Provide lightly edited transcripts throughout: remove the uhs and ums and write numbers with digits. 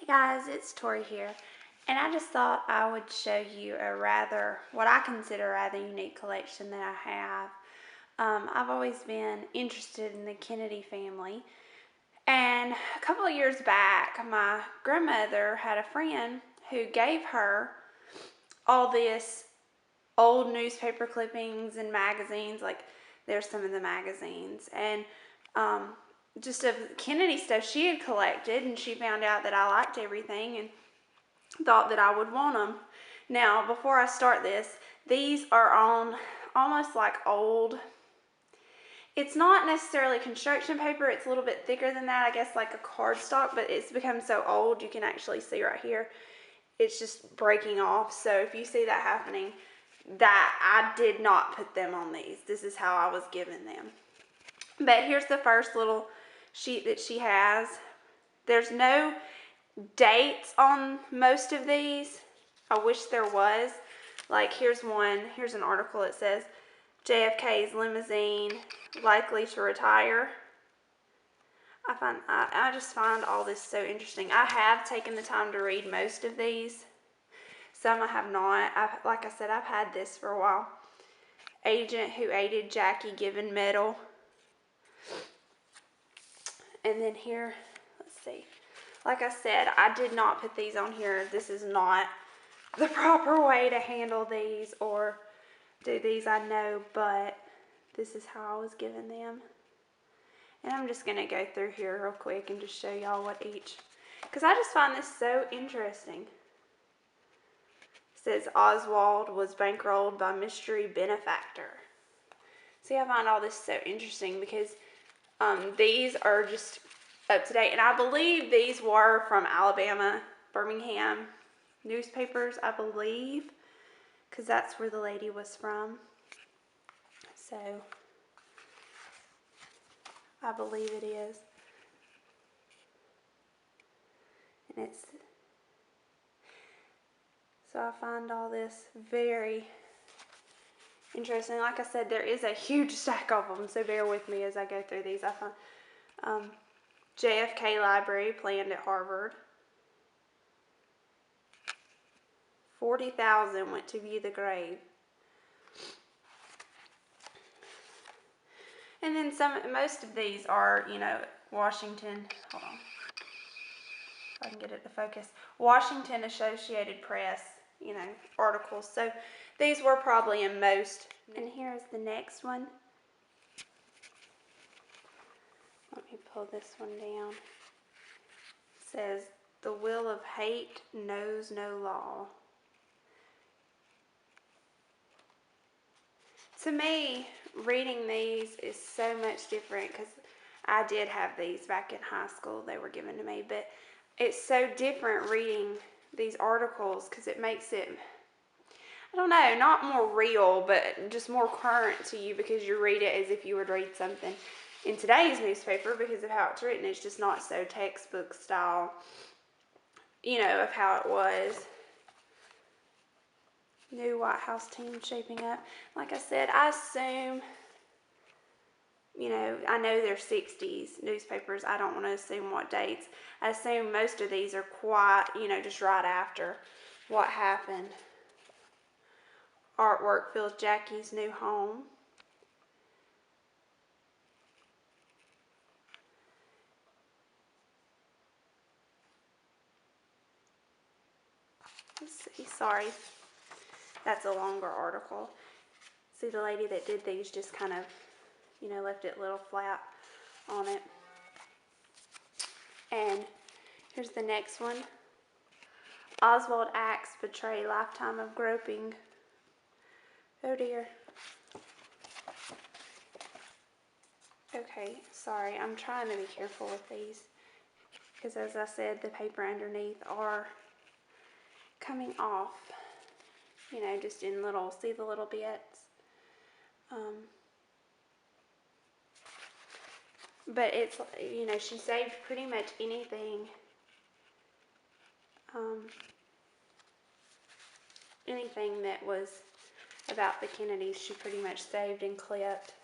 Hey guys, it's Tori here, and I just thought I would show you what I consider a rather unique collection that I have. I've always been interested in the Kennedy family, and a couple of years back, my grandmother had a friend who gave her all this old newspaper clippings and magazines, like there's some of the magazines, and um, just of Kennedy stuff she had collected, and she found out that I liked everything and thought that I would want them. Now, before I start this, these are on almost like old, it's not necessarily construction paper, it's a little bit thicker than that, I guess like a cardstock, but it's become so old you can actually see right here, it's just breaking off. So if you see that happening, that I did not put them on these. This is how I was given them. But here's the first little sheet that she has. There's no dates on most of these. I wish there was. Like here's an article that says JFK's limousine likely to retire. I just find all this so interesting. I have taken the time to read most of these. Some I have not. Like I said, I've had this for a while. Agent who aided Jackie given medal. And then here, let's see. Like I said, I did not put these on here. This is not the proper way to handle these or do these, I know, but this is how I was given them. And I'm just going to go through here real quick and just show y'all what each, because I just find this so interesting. It says Oswald was bankrolled by mystery benefactor. See, I find all this so interesting because these are just up to date. And I believe these were from Alabama, Birmingham newspapers, I believe, because that's where the lady was from. So I believe it is. And so I find all this very interesting. Like I said, there is a huge stack of them, so bear with me as I go through these. I find JFK Library planned at Harvard. 40,000 went to view the grave. And then most of these are, Washington, hold on, if I can get it to focus, Washington Associated Press, articles. So these were probably in most. And here's the next one. Let me pull this one down. It says, the will of hate knows no law. To me, reading these is so much different because I did have these back in high school. They were given to me, but it's so different reading these articles because it makes it, I don't know, not more real, but just more current to you because you read it as if you would read something in today's newspaper because of how it's written. It's just not so textbook style, of how it was. New White House team shaping up. Like I said, I assume, I know they're 60s newspapers. I don't want to assume what dates. I assume most of these are quite, just right after what happened. Artwork fills Jackie's new home. Let's see, sorry. That's a longer article. See, the lady that did these just kind of, left it a little flat on it. And here's the next one. Oswald acts betray lifetime of groping. Oh dear. Okay, sorry, I'm trying to be careful with these because as I said, the paper underneath are coming off, just in see the little bits. But it's, she saved pretty much anything, anything that was about the Kennedys, she pretty much saved and clipped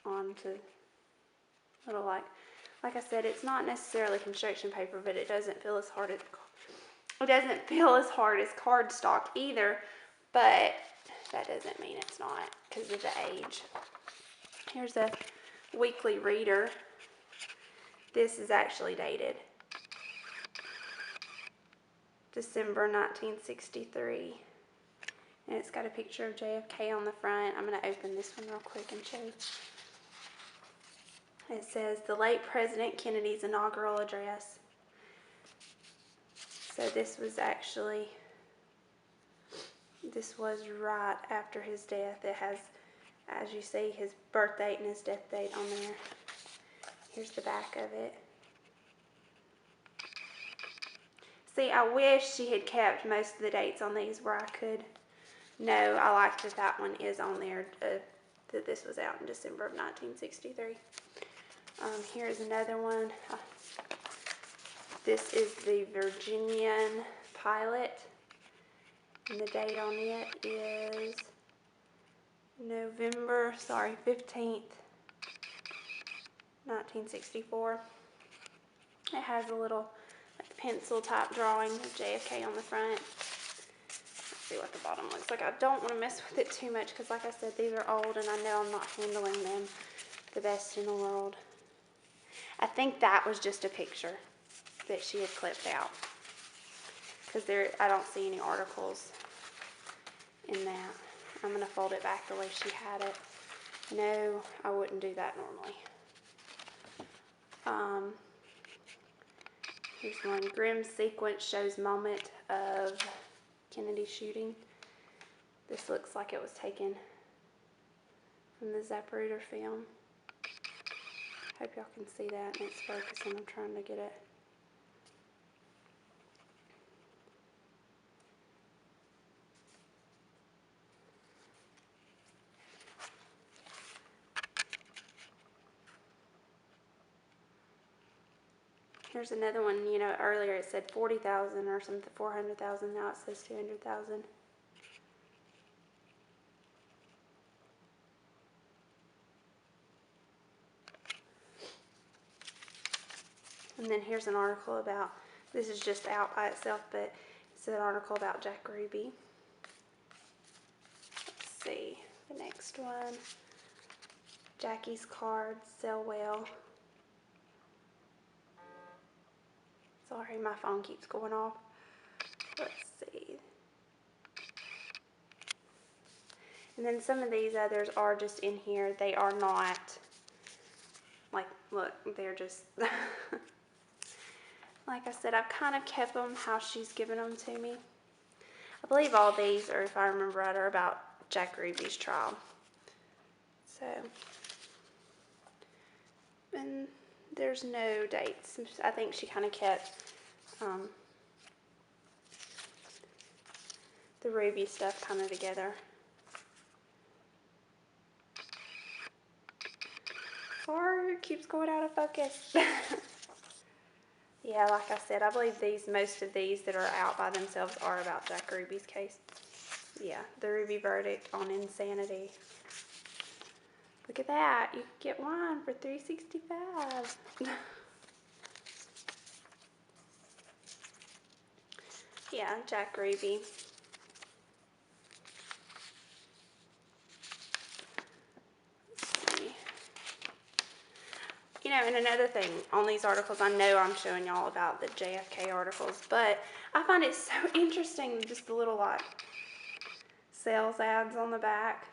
onto little Like I said, it's not necessarily construction paper, but it doesn't feel as hard as cardstock either. But that doesn't mean it's not because of the age. Here's a weekly reader. This is actually dated December 1963. And it's got a picture of JFK on the front. I'm going to open this one real quick and show you. It says, the late President Kennedy's inaugural address. So this was right after his death. It has, as you see, his birth date and his death date on there. Here's the back of it. See, I wish she had kept most of the dates on these where I could know. I like that that one is on there, that this was out in December of 1963. Here's another one. This is the Virginian Pilot, and the date on it is November 15th, 1964. It has a little like pencil type drawing of JFK on the front. Let's see what the bottom looks like. I don't want to mess with it too much because, like I said, these are old and I know I'm not handling them the best in the world. I think that was just a picture that she had clipped out because I don't see any articles in that. I'm going to fold it back the way she had it. No, I wouldn't do that normally. Here's one. Grim sequence shows moment of Kennedy shooting. This looks like it was taken from the Zapruder film. Hope y'all can see that and it's focusing. I'm trying to get it. Here's another one. You know, earlier it said 40,000 or something, 400,000. Now it says 200,000. And then here's an article about, this is just out by itself, but it's an article about Jack Ruby. Let's see, the next one. Jackie's cards sell well. Sorry, my phone keeps going off. Let's see. And then some of these others are just in here. They are not, like, look, they're just... Like I said, I've kind of kept them how she's given them to me. I believe all these, or if I remember right, are about Jack Ruby's trial. So, and there's no dates. I think she kind of kept the Ruby stuff kind of together. Sorry, it keeps going out of focus. Yeah, like I said, I believe most of these that are out by themselves are about Jack Ruby's case. Yeah, the Ruby verdict on insanity. Look at that. You can get one for $3.65. Yeah, Jack Ruby. You know, and another thing on these articles, I know I'm showing y'all about the JFK articles, but I find it so interesting, just the little, like, sales ads on the back.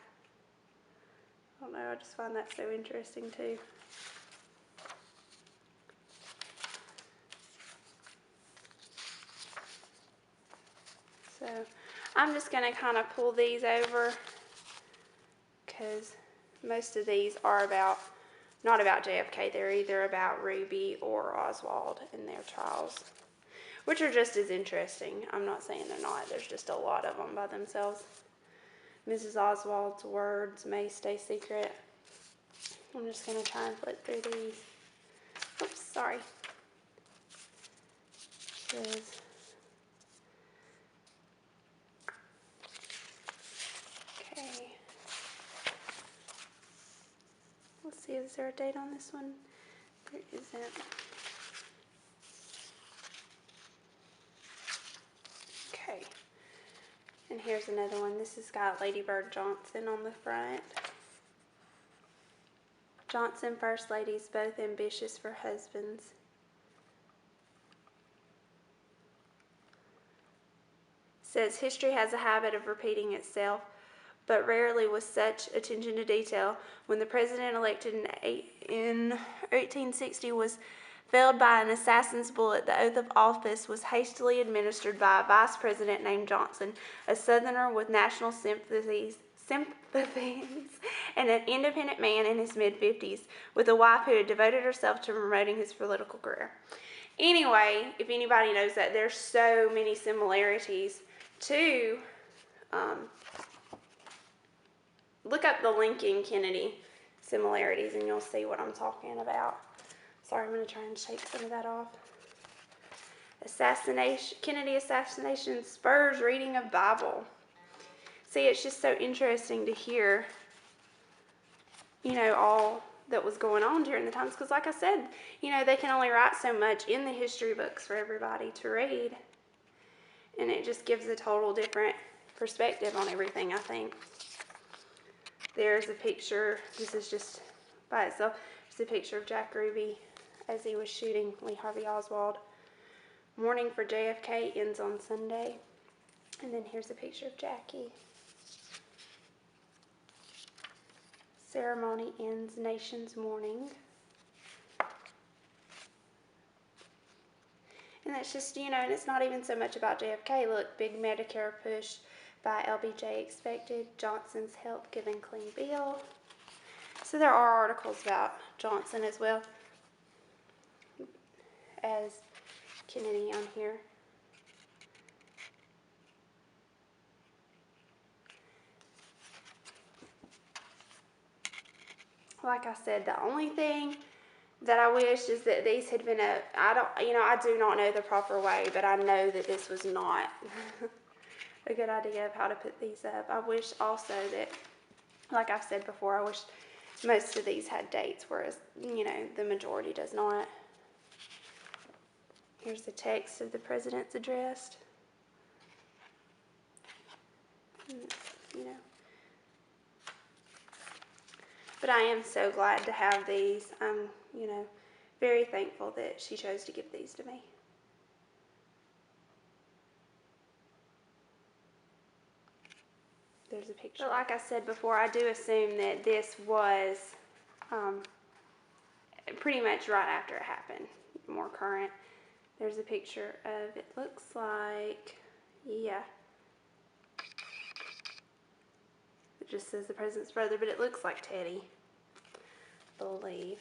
I don't know, I just find that so interesting, too. So, I'm just going to kind of pull these over, because most of these are not about JFK, they're either about Ruby or Oswald in their trials, which are just as interesting. I'm not saying they're not, there's just a lot of them by themselves. Mrs. Oswald's words may stay secret. I'm just going to try and flip through these. Oops, sorry. Okay. Let's see, is there a date on this one? Where is it? Okay. And here's another one. This has got Lady Bird Johnson on the front. Johnson First Ladies, both ambitious for husbands. Says history has a habit of repeating itself, but rarely with such attention to detail. When the president elected in 1860 was felled by an assassin's bullet, the oath of office was hastily administered by a vice president named Johnson, a Southerner with national sympathies, and an independent man in his mid-50s, with a wife who had devoted herself to promoting his political career. Anyway, if anybody knows that, there's so many similarities to, look up the Lincoln Kennedy similarities and you'll see what I'm talking about. Sorry, I'm going to try and shake some of that off. Kennedy assassination spurs reading of Bible. See, it's just so interesting to hear, you know, all that was going on during the times. Because like I said, you know, they can only write so much in the history books for everybody to read. And it just gives a total different perspective on everything, I think. There's a picture, this is just by itself, it's a picture of Jack Ruby as he was shooting Lee Harvey Oswald. Mourning for JFK ends on Sunday. And then here's a picture of Jackie. Ceremony ends, nation's mourning. And that's just, you know, and it's not even so much about JFK. Look, big Medicare push by LBJ expected. Johnson's help giving clean bill. So there are articles about Johnson as well as Kennedy on here. Like I said, the only thing that I wish is that these had been I do not know the proper way, but I know that this was not a good idea of how to put these up. I wish also that, like I've said before, I wish most of these had dates, whereas, you know, the majority does not. Here's the text of the president's address. You know. But I am so glad to have these. I'm, you know, very thankful that she chose to give these to me. There's a picture. But like I said before, I do assume that this was pretty much right after it happened, more current. There's a picture of, it looks like, yeah. It just says the president's brother, but it looks like Teddy, I believe.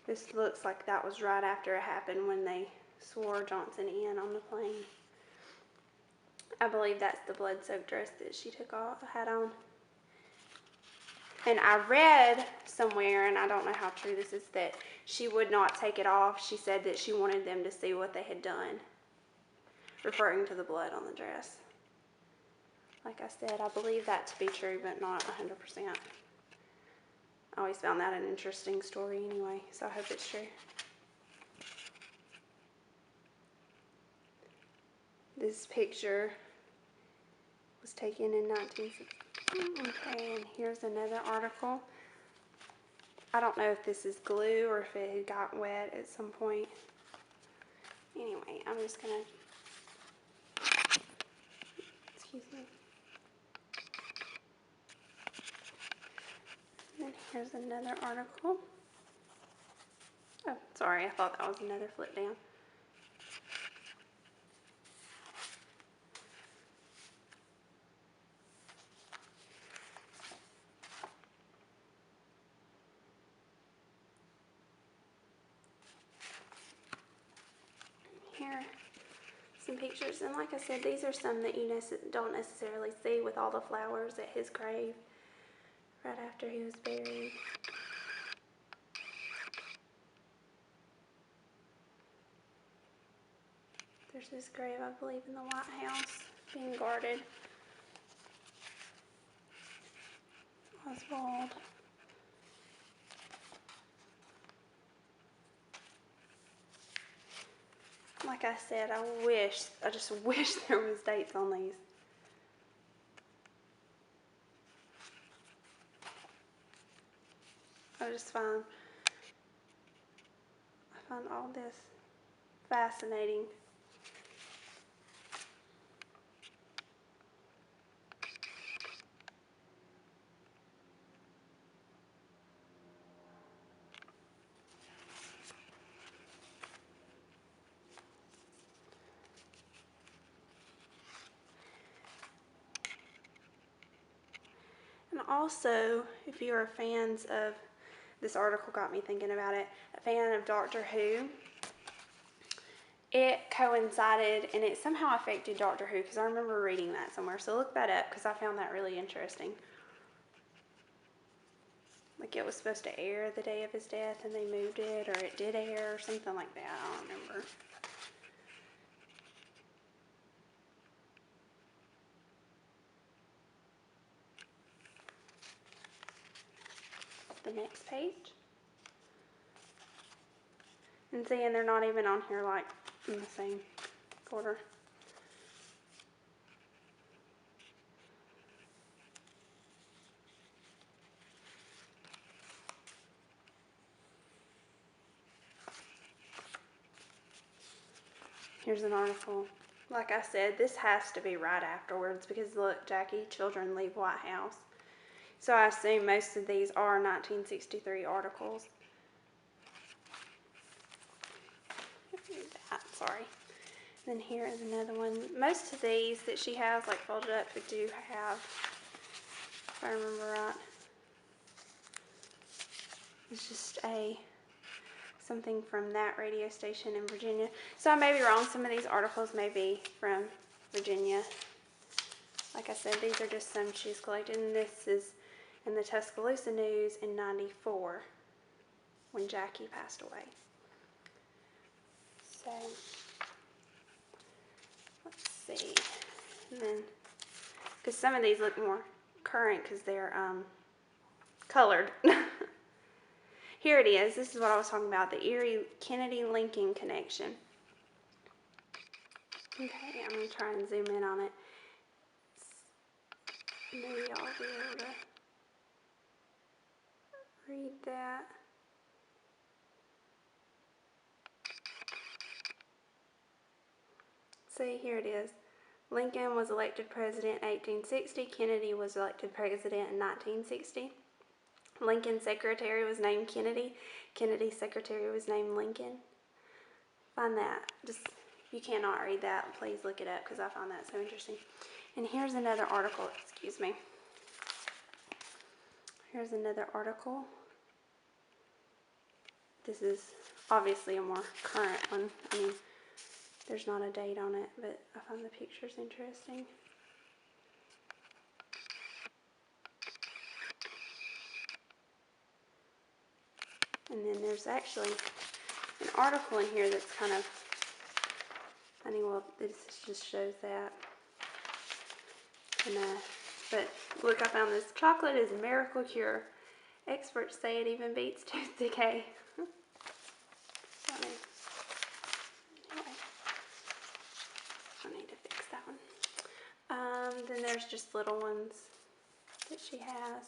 This looks like that was right after it happened when they swore Johnson in on the plane. I believe that's the blood-soaked dress that she had on. And I read somewhere, and I don't know how true this is, that she would not take it off. She said that she wanted them to see what they had done, referring to the blood on the dress. Like I said, I believe that to be true, but not 100%. I always found that an interesting story anyway, so I hope it's true. This picture was taken in 1960. Okay, and here's another article. I don't know if this is glue or if it got wet at some point. Anyway, I'm just gonna, excuse me. And then here's another article. Oh, sorry, I thought that was another flip down. Here, some pictures, and like I said, these are some that you don't necessarily see, with all the flowers at his grave right after he was buried. There's this grave, I believe, in the White House being guarded. Oswald. Like I said, I just wish there was dates on these. I find all this fascinating. And also, if you are fans of, this article got me thinking about it, a fan of Doctor Who, it coincided and it somehow affected Doctor Who, because I remember reading that somewhere. So look that up, because I found that really interesting. Like it was supposed to air the day of his death and they moved it, or it did air or something like that. I don't remember. The next page. And seeing they're not even on here like in the same order. Here's an article. Like I said, this has to be right afterwards because look, Jackie, children leave White House. So I assume most of these are 1963 articles. Sorry. Then here is another one. Most of these that she has like folded up, we do have, if I remember right, it's just something from that radio station in Virginia. So I may be wrong. Some of these articles may be from Virginia. Like I said, these are just some she's collected, and this is in the Tuscaloosa News in '94 when Jackie passed away. So let's see. And then, because some of these look more current because they're colored. Here it is. This is what I was talking about, the Erie Kennedy-Lincoln connection. Okay, I'm going to try and zoom in on it. Maybe I'll be able to read that. See, here it is. Lincoln was elected president in 1860. Kennedy was elected president in 1960. Lincoln's secretary was named Kennedy. Kennedy's secretary was named Lincoln. Find that. Just, if you cannot read that, please look it up because I find that so interesting. And here's another article. Excuse me. Here's another article. This is obviously a more current one. I mean, there's not a date on it, but I find the pictures interesting. And then there's actually an article in here that's kind of funny. Well, this just shows that. And, but look, I found this. Chocolate is a miracle cure. Experts say it even beats tooth decay. Funny. Anyway, I need to fix that one. Then there's just little ones that she has.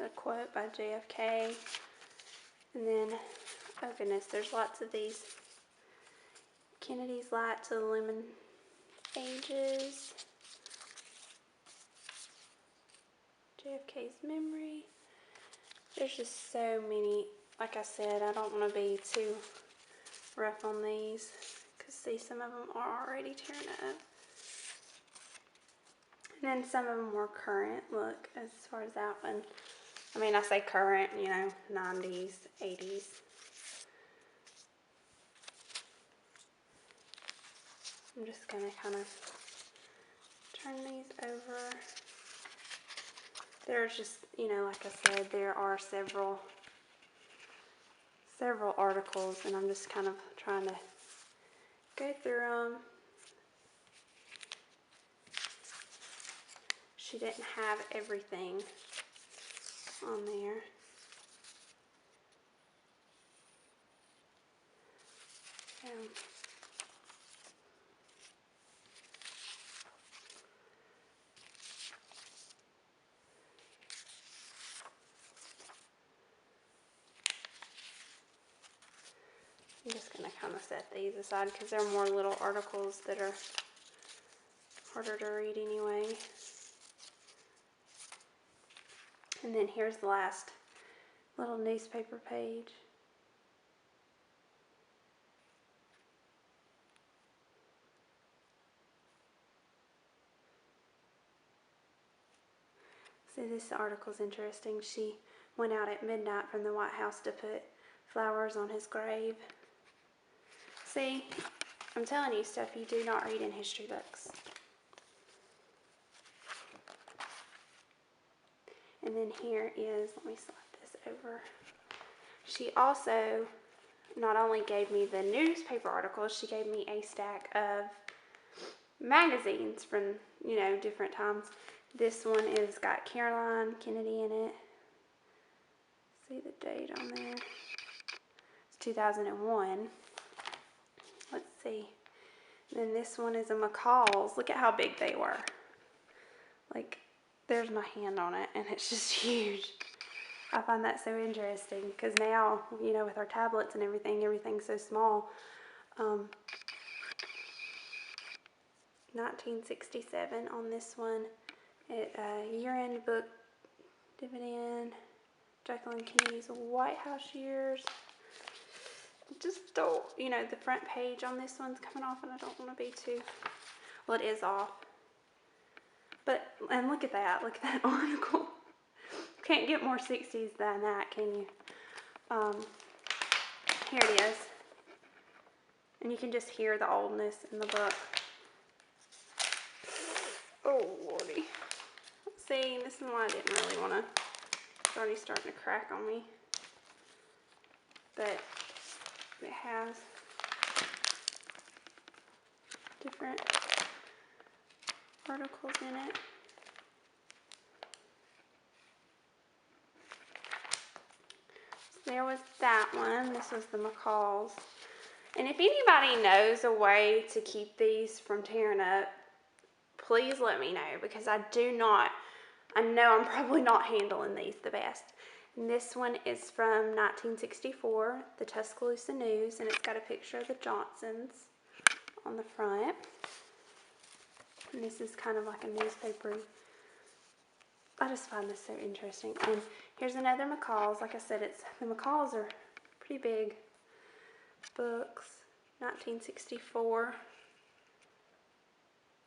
A quote by JFK. And then, oh goodness, there's lots of these. Kennedy's Light to the Lemon Ages. JFK's Memory. There's just so many. Like I said, I don't want to be too rough on these because see, some of them are already tearing up. And then some of them more current. Look, as far as that one. I mean, I say current, you know, 90s, 80s. I'm just going to kind of turn these over. There's just, you know, like I said, there are several articles, and I'm just kind of trying to go through them. she didn't have everything on there. So, I'm just going to kind of set these aside because there are more little articles that are harder to read anyway. And then here's the last little newspaper page. See, this article's interesting. She went out at midnight from the White House to put flowers on his grave. See, I'm telling you stuff you do not read in history books. And then here is, let me slide this over. She also not only gave me the newspaper articles, she gave me a stack of magazines from, you know, different times. This one is got Caroline Kennedy in it. See the date on there? It's 2001. Let's see. And then this one is a McCall's. Look at how big they were. Like, there's my hand on it, and it's just huge. I find that so interesting because now, you know, with our tablets and everything, everything's so small. 1967 on this one. Year-end book dividend. Jacqueline Kennedy's White House years. Just don't, you know, the front page on this one's coming off, and I don't want to be too, well, it is off. But, and look at that article. Can't get more 60s than that, can you? Here it is. And you can just hear the oldness in the book. Oh, Lordy. See, this is why I didn't really want to. It's already starting to crack on me. But it has different articles in it. So there was that one. This was the McCall's. And if anybody knows a way to keep these from tearing up, please let me know, because I know I'm probably not handling these the best. And this one is from 1964, the Tuscaloosa News, and it's got a picture of the Johnsons on the front. And this is kind of like a newspaper. I just find this so interesting. And here's another McCall's. Like I said, the McCall's are pretty big books. 1964.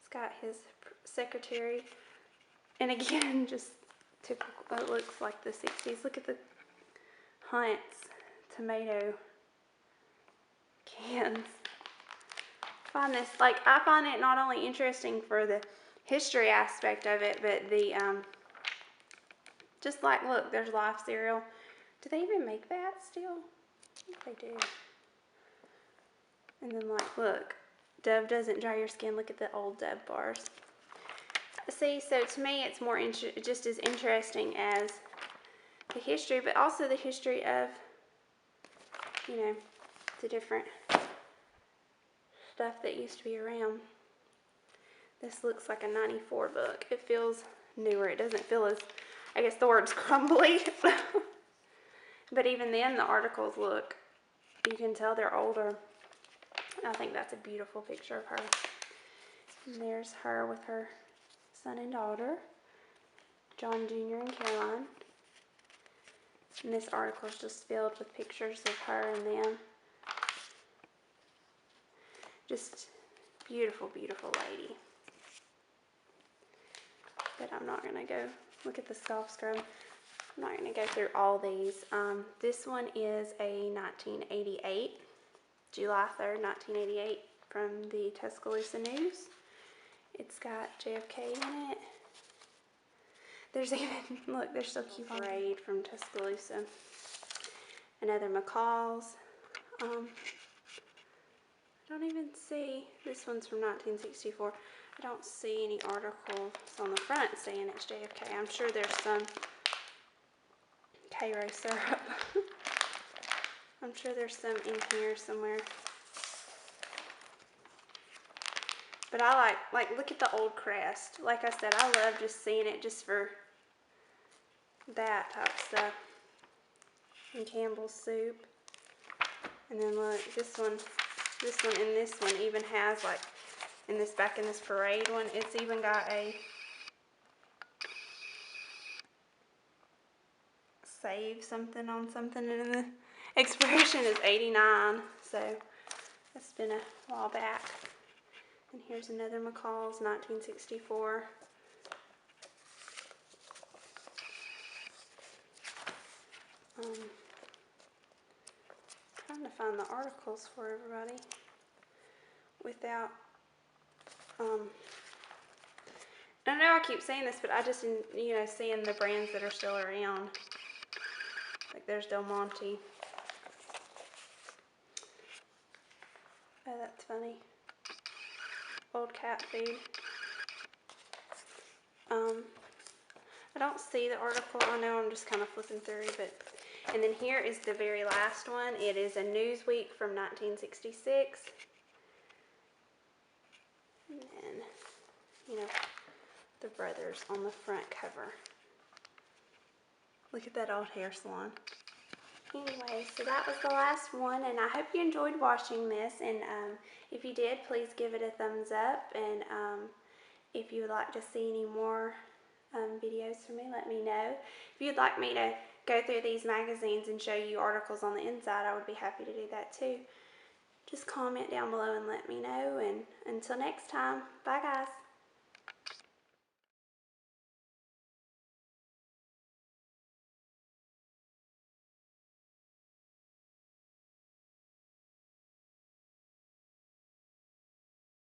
It's got his secretary. And again, just typical, it looks like the 60s. Look at the Hunt's tomato cans. I find it not only interesting for the history aspect of it, but the, just like, look, there's Life cereal. Do they even make that still? I think they do. And then, like, look, Dove doesn't dry your skin. Look at the old Dove bars. See, so to me, it's more just as interesting as the history, but also the history of, you know, the different stuff that used to be around. This looks like a 94 book. It feels newer. It doesn't feel as, I guess the word's crumbly. But even then, the articles look, you can tell they're older. I think that's a beautiful picture of her. And there's her with her son and daughter, John Jr. and Caroline. And this article is just filled with pictures of her and them. Just beautiful, beautiful lady. But I'm not going to go look at the soft scrub. I'm not going to go through all these. This one is a 1988, July 3rd, 1988, from the Tuscaloosa News. It's got JFK in it. There's even, look, there's still cute parade from Tuscaloosa. Another McCall's. don't even see, this one's from 1964. I don't see any articles on the front saying it's JFK. I'm sure there's some Cairo syrup. I'm sure there's some in here somewhere. But I like look at the old crest. Like I said, I love just seeing it just for that type stuff. And Campbell's soup. And then look, this one, and this one even has like, back in this parade one, it's even got a save something on something, and the expiration is 89, so that's been a while back. And here's another McCall's 1964. Trying to find the articles for everybody without, I know I keep saying this, but I just, you know, seeing the brands that are still around. Like there's Del Monte. Oh, that's funny. Old cat food. I don't see the article. I know I'm just kind of flipping through, but, and then here is the very last one. It is a Newsweek from 1966. And then, you know, the brothers on the front cover. Look at that old hair salon. Anyway, so that was the last one, and I hope you enjoyed watching this, and if you did, please give it a thumbs up, and if you would like to see any more videos from me, let me know. If you'd like me to go through these magazines and show you articles on the inside, I would be happy to do that too. Just comment down below and let me know, and until next time, bye guys.